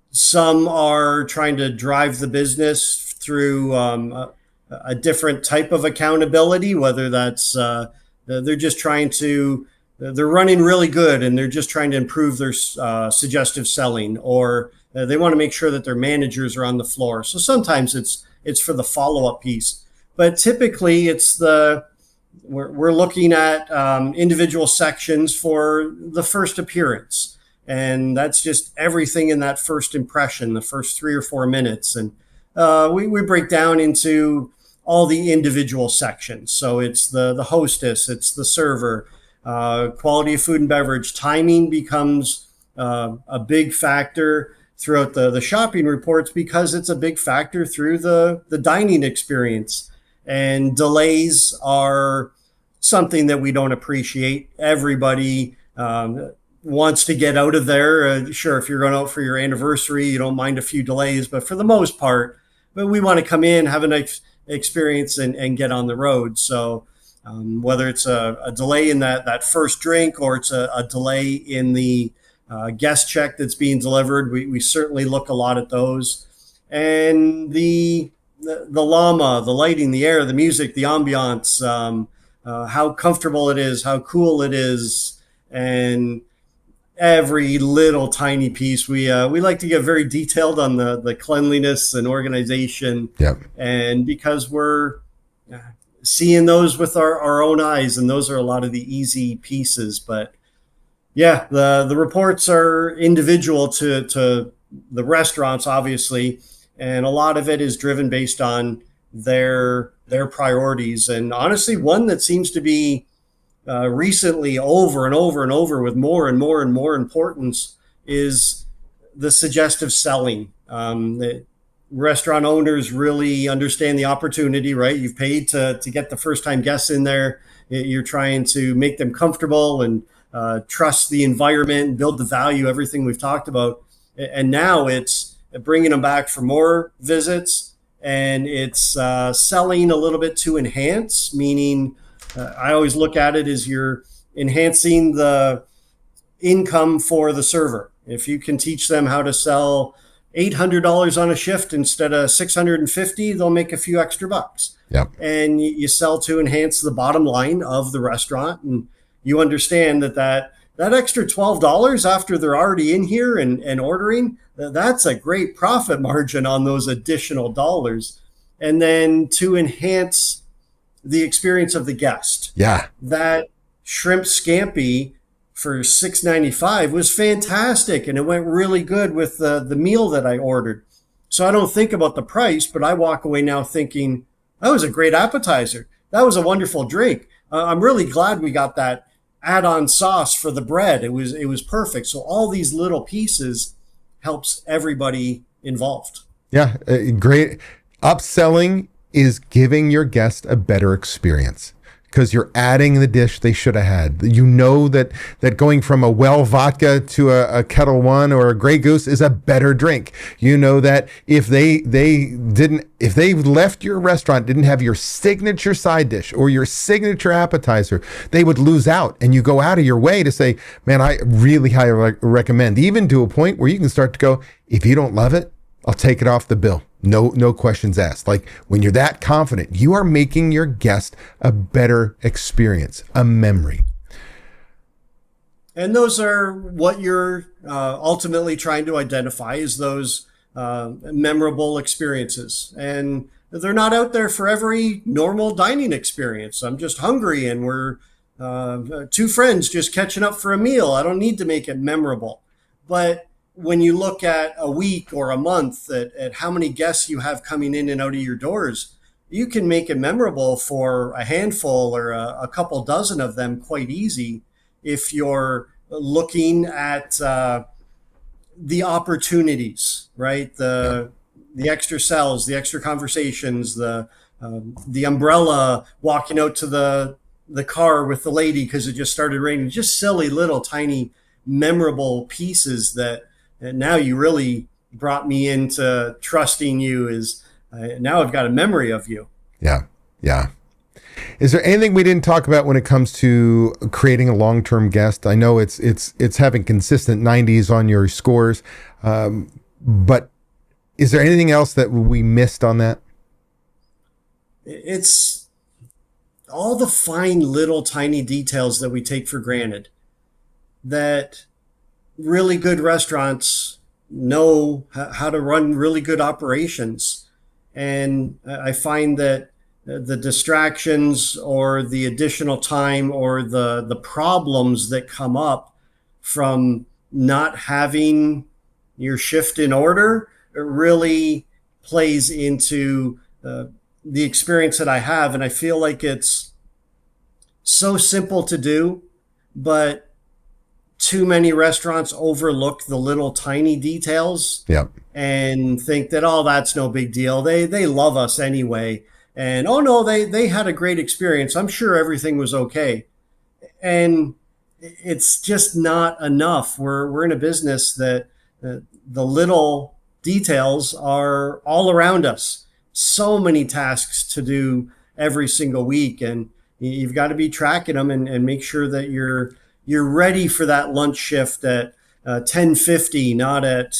Some are trying to drive the business through a different type of accountability, whether that's they're just trying to, they're running really good and they're just trying to improve their suggestive selling, or they want to make sure that their managers are on the floor. So sometimes it's for the follow-up piece, but typically we're looking at individual sections for the first appearance. And that's just everything in that first impression, the first 3 or 4 minutes. And we break down into all the individual sections. So it's the hostess, it's the server, quality of food and beverage. Timing becomes a big factor throughout the shopping reports because it's a big factor through the dining experience. And delays are something that we don't appreciate. Everybody wants to get out of there. Sure, if you're going out for your anniversary, you don't mind a few delays, but for the most part, but we want to come in, have a nice experience, and get on the road. So whether it's a delay in that first drink or it's a delay in the guest check that's being delivered, we certainly look a lot at those. And the llama, the lighting, the air, the music, the ambiance, how comfortable it is, how cool it is, and every little tiny piece. We like to get very detailed on the cleanliness and organization. Yep. And because we're seeing those with our own eyes, and those are a lot of the easy pieces. But yeah, the reports are individual to the restaurants, obviously, and a lot of it is driven based on their priorities. And honestly, one that seems to be recently over and over and over with more and more and more importance is the suggestive selling. The restaurant owners really understand the opportunity, right? You've paid to get the first time guests in there. You're trying to make them comfortable and trust the environment, build the value, everything we've talked about. And now it's bringing them back for more visits, and it's selling a little bit to enhance, meaning I always look at it as you're enhancing the income for the server. If you can teach them how to sell $800 on a shift instead of $650, they'll make a few extra bucks. Yep. And you sell to enhance the bottom line of the restaurant. And you understand that extra $12 after they're already in here and ordering, that's a great profit margin on those additional dollars. And then to enhance the experience of the guest. Yeah. That shrimp scampi for $6.95 was fantastic, and it went really good with the meal that I ordered. So I don't think about the price, but I walk away now thinking, that was a great appetizer. That was a wonderful drink. I'm really glad we got that add-on sauce for the bread. It was perfect. So all these little pieces helps everybody involved. Yeah, great. Upselling is giving your guest a better experience because you're adding the dish they should have had. You know that going from a well vodka to a Kettle One or a Grey Goose is a better drink. You know that if they left your restaurant, didn't have your signature side dish or your signature appetizer, they would lose out. And you go out of your way to say, man, I really highly recommend, even to a point where you can start to go, if you don't love it, I'll take it off the bill. No questions asked. Like when you're that confident, you are making your guest a better experience, a memory. And those are what you're ultimately trying to identify as those memorable experiences. And they're not out there for every normal dining experience. I'm just hungry and we're two friends just catching up for a meal. I don't need to make it memorable. But when you look at a week or a month at how many guests you have coming in and out of your doors, you can make it memorable for a handful or a couple dozen of them quite easy if you're looking at the opportunities, right? The extra sells, the extra conversations, the umbrella walking out to the car with the lady because it just started raining, just silly little tiny memorable pieces that now you really brought me into trusting you as now I've got a memory of you. Yeah. Yeah. Is there anything we didn't talk about when it comes to creating a long-term guest? I know it's having consistent 90s on your scores, but is there anything else that we missed on that? It's all the fine little tiny details that we take for granted that really good restaurants know how to run really good operations. And I find that the distractions or the additional time or the problems that come up from not having your shift in order, it really plays into the experience that I have. And I feel like it's so simple to do, but too many restaurants overlook the little tiny details Yep. and think that, oh, that's no big deal. They love us anyway. And oh no, they had a great experience. I'm sure everything was okay. And it's just not enough. We're in a business that the little details are all around us. So many tasks to do every single week, and you've got to be tracking them and make sure that you're ready for that lunch shift at 10:50, not at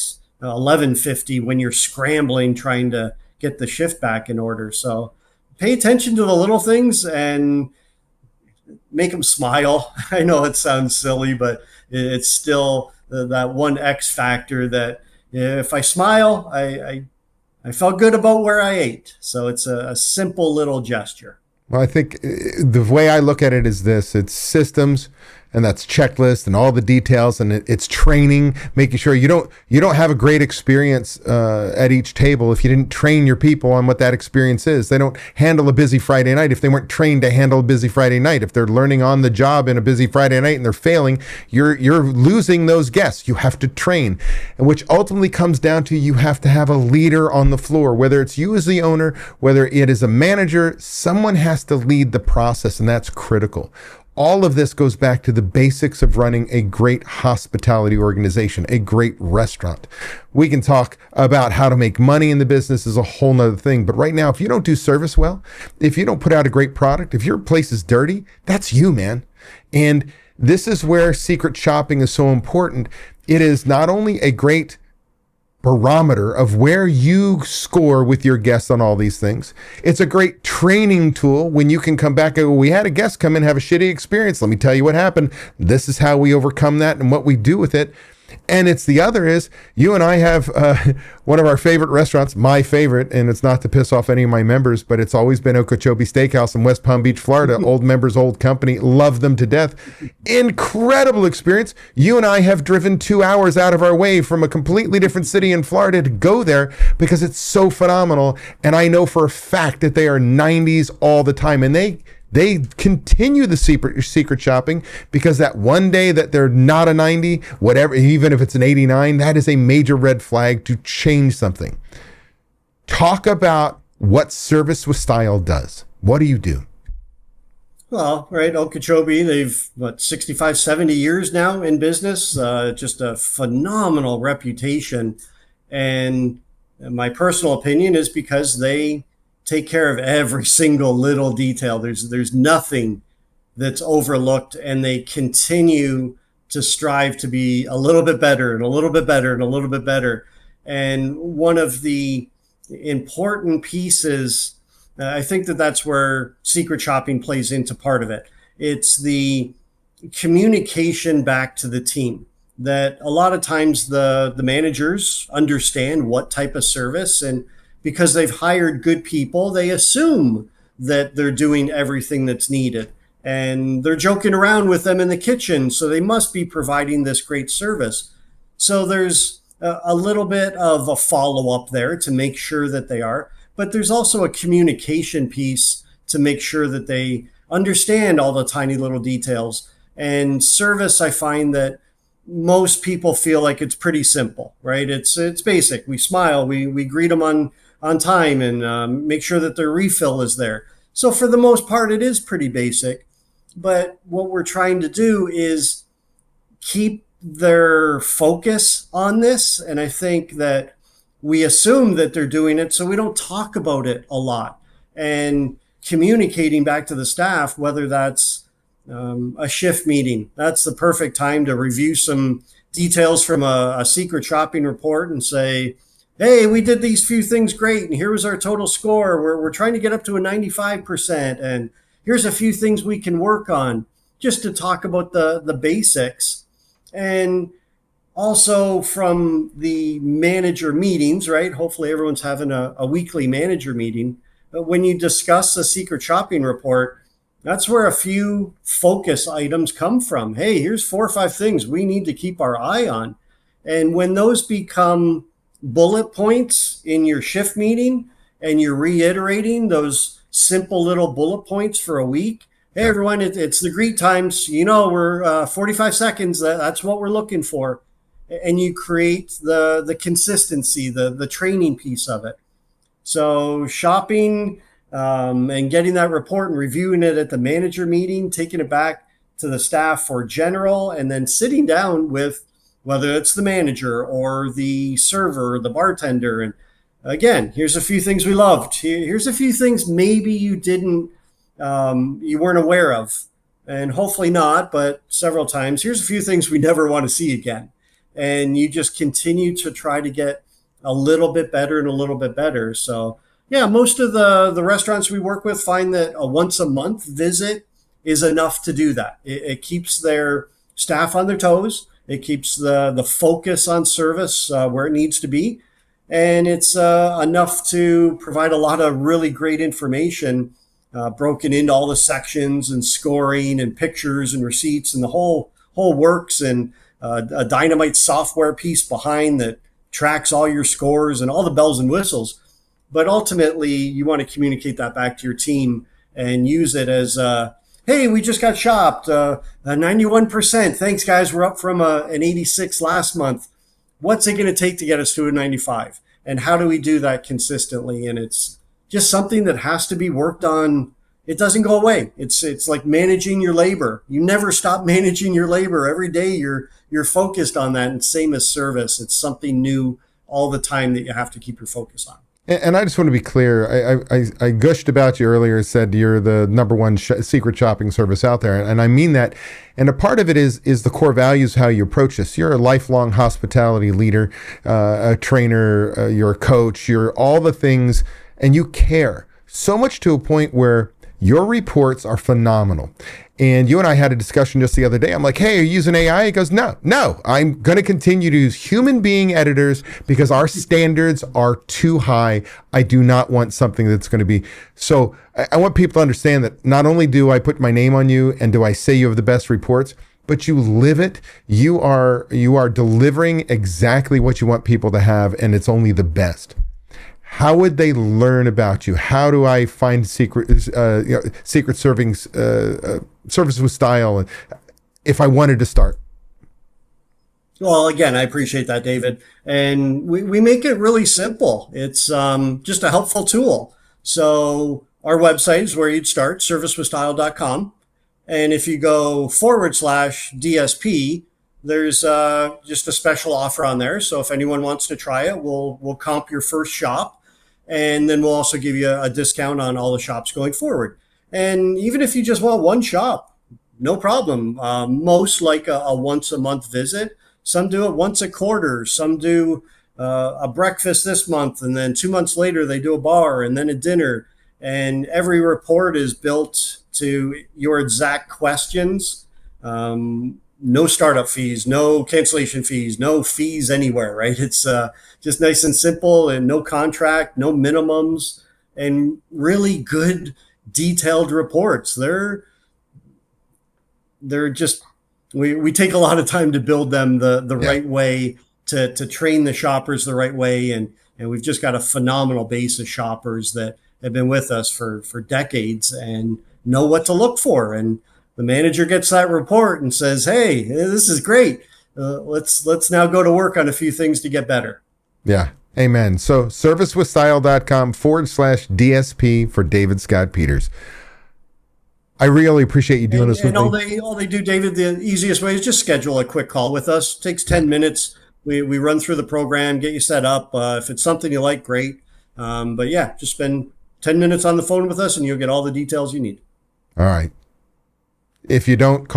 11:50 when you're scrambling trying to get the shift back in order. So pay attention to the little things and make them smile. I know it sounds silly, but it's still that one X factor that if I smile, I felt good about where I ate. So it's a simple little gesture. Well, I think the way I look at it is this: it's systems, and that's checklist and all the details, and it's training, making sure you don't have a great experience at each table if you didn't train your people on what that experience is. They don't handle a busy Friday night if they weren't trained to handle a busy Friday night. If they're learning on the job in a busy Friday night and they're failing, you're losing those guests. You have to train, and which ultimately comes down to you have to have a leader on the floor, whether it's you as the owner, whether it is a manager. Someone has to lead the process, and that's critical. All of this goes back to the basics of running a great hospitality organization, a great restaurant. We can talk about how to make money in the business is a whole nother thing. But right now, if you don't do service well, if you don't put out a great product, if your place is dirty, that's you, man. And this is where secret shopping is so important. It is not only a great barometer of where you score with your guests on all these things. It's a great training tool when you can come back and go, we had a guest come in, have a shitty experience. Let me tell you what happened. This is how we overcome that and what we do with it. And it's the other is you and I have one of our favorite restaurants, my favorite, and it's not to piss off any of my members, but it's always been Okeechobee Steakhouse in West Palm Beach, Florida. Old members, old company, love them to death. Incredible experience. You and I have driven 2 hours out of our way from a completely different city in Florida to go there because it's so phenomenal. And I know for a fact that they are 90s all the time, and they continue the secret shopping because that one day that they're not a 90, whatever, even if it's an 89, that is a major red flag to change something. Talk about what service with style does. What do you do? Well, right, Okeechobee, they've, 65, 70 years now in business, just a phenomenal reputation. And my personal opinion is because they take care of every single little detail. There's nothing that's overlooked, and they continue to strive to be a little bit better and a little bit better and a little bit better. And one of the important pieces, I think that's where secret shopping plays into part of it. It's the communication back to the team, that a lot of times the managers understand what type of service, and because they've hired good people, they assume that they're doing everything that's needed. And they're joking around with them in the kitchen, so they must be providing this great service. So there's a little bit of a follow-up there to make sure that they are. But there's also a communication piece to make sure that they understand all the tiny little details. And service, I find that most people feel like it's pretty simple, right? It's basic. We smile, we greet them on time, and make sure that their refill is there. So for the most part, it is pretty basic. But what we're trying to do is keep their focus on this. And I think that we assume that they're doing it, so we don't talk about it a lot. And communicating back to the staff, whether that's a shift meeting, that's the perfect time to review some details from a secret shopping report and say, hey, we did these few things great, and here was our total score. We're trying to get up to a 95%, and here's a few things we can work on, just to talk about the basics. And also from the manager meetings, right? Hopefully everyone's having a weekly manager meeting. But when you discuss a secret shopping report, That's where a few focus items come from. Hey, here's 4 or 5 things we need to keep our eye on. And when those become bullet points in your shift meeting and you're reiterating those simple little bullet points for a week, hey, Yeah. everyone, it's the greet times. We're 45 seconds. That's what we're looking for. And you create the consistency, the training piece of it. So shopping and getting that report and reviewing it at the manager meeting, taking it back to the staff for general, and then sitting down with whether it's the manager or the server or the bartender. And again, here's a few things we loved. Here's a few things maybe you weren't aware of, and hopefully not, but several times. Here's a few things we never want to see again. And you just continue to try to get a little bit better and a little bit better. So yeah, most of the restaurants we work with find that a once a month visit is enough to do that. It keeps their staff on their toes. It keeps the focus on service where it needs to be. And it's enough to provide a lot of really great information broken into all the sections and scoring and pictures and receipts and the whole works, and a dynamite software piece behind that tracks all your scores and all the bells and whistles. But ultimately, you want to communicate that back to your team and use it as, hey, we just got shopped, 91%. Thanks, guys. We're up from an 86 last month. What's it going to take to get us to a 95? And how do we do that consistently? And it's just something that has to be worked on. It doesn't go away. It's like managing your labor. You never stop managing your labor. Every day you're focused on that. And same as service. It's something new all the time that you have to keep your focus on. And I just want to be clear. I gushed about you earlier, said you're the number one secret shopping service out there. And I mean that. And a part of it is the core values, how you approach this. You're a lifelong hospitality leader, a trainer, you're a coach, you're all the things, and you care so much to a point where your reports are phenomenal. And you and I had a discussion just the other day. I'm like, hey, are you using AI? He goes, no, I'm going to continue to use human being editors because our standards are too high. I do not want something that's going to be. So I want people to understand that not only do I put my name on you and do I say you have the best reports, but you live it. You are delivering exactly what you want people to have, and it's only the best. How would they learn about you? How do I find secret serving service with style if I wanted to start? Well, again, I appreciate that, David. And we make it really simple. It's just a helpful tool. So our website is where you'd start, servicewithstyle.com. And if you go /DSP, there's just a special offer on there. So if anyone wants to try it, we'll comp your first shop. And then we'll also give you a discount on all the shops going forward. And even if you just want one shop, no problem. Most like a once a month visit. Some do it once a quarter. Some do a breakfast this month, and then 2 months later they do a bar and then a dinner. And every report is built to your exact questions. No startup fees, no cancellation fees, no fees anywhere, right? It's just nice and simple, and no contract, no minimums, and really good detailed reports. They're just, we take a lot of time to build them the right way, to train the shoppers the right way. And we've just got a phenomenal base of shoppers that have been with us for decades and know what to look for. And the manager gets that report and says, hey, this is great. Let's now go to work on a few things to get better. Yeah. Amen. So servicewithstyle.com /DSP for David Scott Peters. I really appreciate you doing this with me. All they do, David, the easiest way is just schedule a quick call with us. It takes 10 minutes. We run through the program, get you set up. If it's something you like, great. But yeah, just spend 10 minutes on the phone with us and you'll get all the details you need. All right. If you don't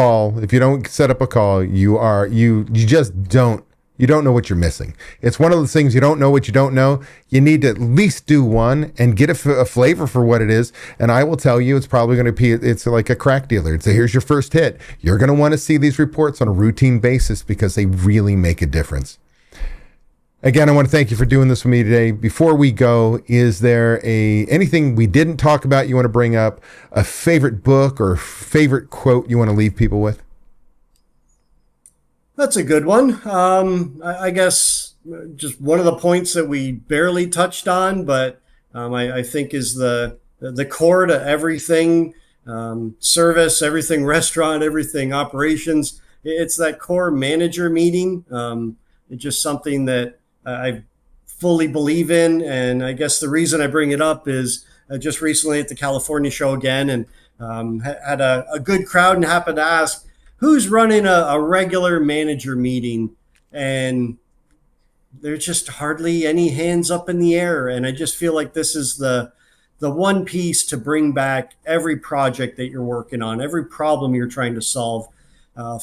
set up a call, you just don't know what you're missing. It's one of those things, you don't know what you don't know. You need to at least do one and get a flavor for what it is. And I will tell you, it's probably going to be, it's like a crack dealer. It's here's your first hit. You're going to want to see these reports on a routine basis because they really make a difference. Again, I want to thank you for doing this with me today. Before we go, is there anything we didn't talk about you want to bring up, a favorite book or favorite quote you want to leave people with? That's a good one. I guess just one of the points that we barely touched on, but I think is the core to everything, service, everything restaurant, everything operations. It's that core manager meeting. It's just something that I fully believe in. And I guess the reason I bring it up is just recently at the California show again, and had a good crowd and happened to ask, who's running a regular manager meeting? And there's just hardly any hands up in the air. And I just feel like this is the one piece to bring back every project that you're working on, every problem you're trying to solve.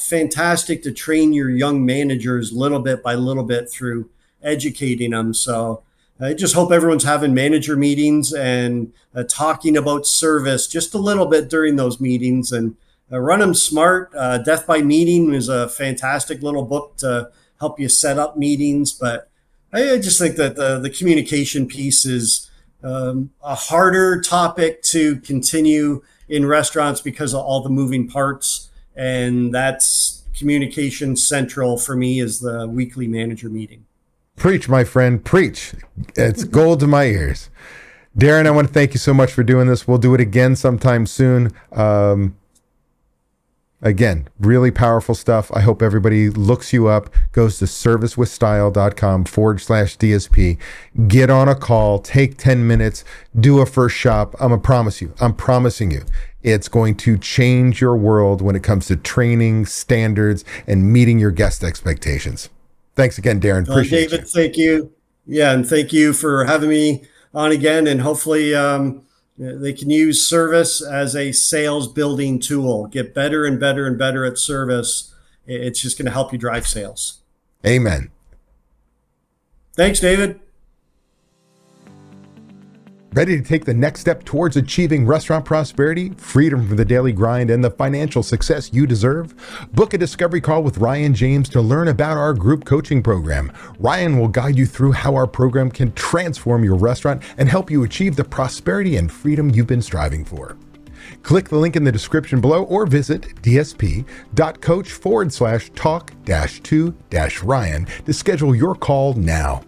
Fantastic to train your young managers little bit by little bit through educating them. So I just hope everyone's having manager meetings and talking about service just a little bit during those meetings, and run them smart. Death by Meeting is a fantastic little book to help you set up meetings. But I just think that the communication piece is a harder topic to continue in restaurants because of all the moving parts. And that's communication central for me is the weekly manager meeting. Preach, my friend, preach. It's gold to my ears. Darren, I want to thank you so much for doing this. We'll do it again sometime soon. Again, really powerful stuff. I hope everybody looks you up, goes to servicewithstyle.com/DSP. Get on a call, take 10 minutes, do a first shop. I'm promising you, it's going to change your world when it comes to training, standards, and meeting your guest expectations. Thanks again, Darren. Appreciate David, thank you. Yeah, and thank you for having me on again. And hopefully they can use service as a sales building tool. Get better and better and better at service. It's just going to help you drive sales. Amen. Thanks, David. Ready to take the next step towards achieving restaurant prosperity, freedom from the daily grind, and the financial success you deserve? Book a discovery call with Ryan James to learn about our group coaching program. Ryan will guide you through how our program can transform your restaurant and help you achieve the prosperity and freedom you've been striving for. Click the link in the description below or visit dsp.coach/talk-to-Ryan to schedule your call now.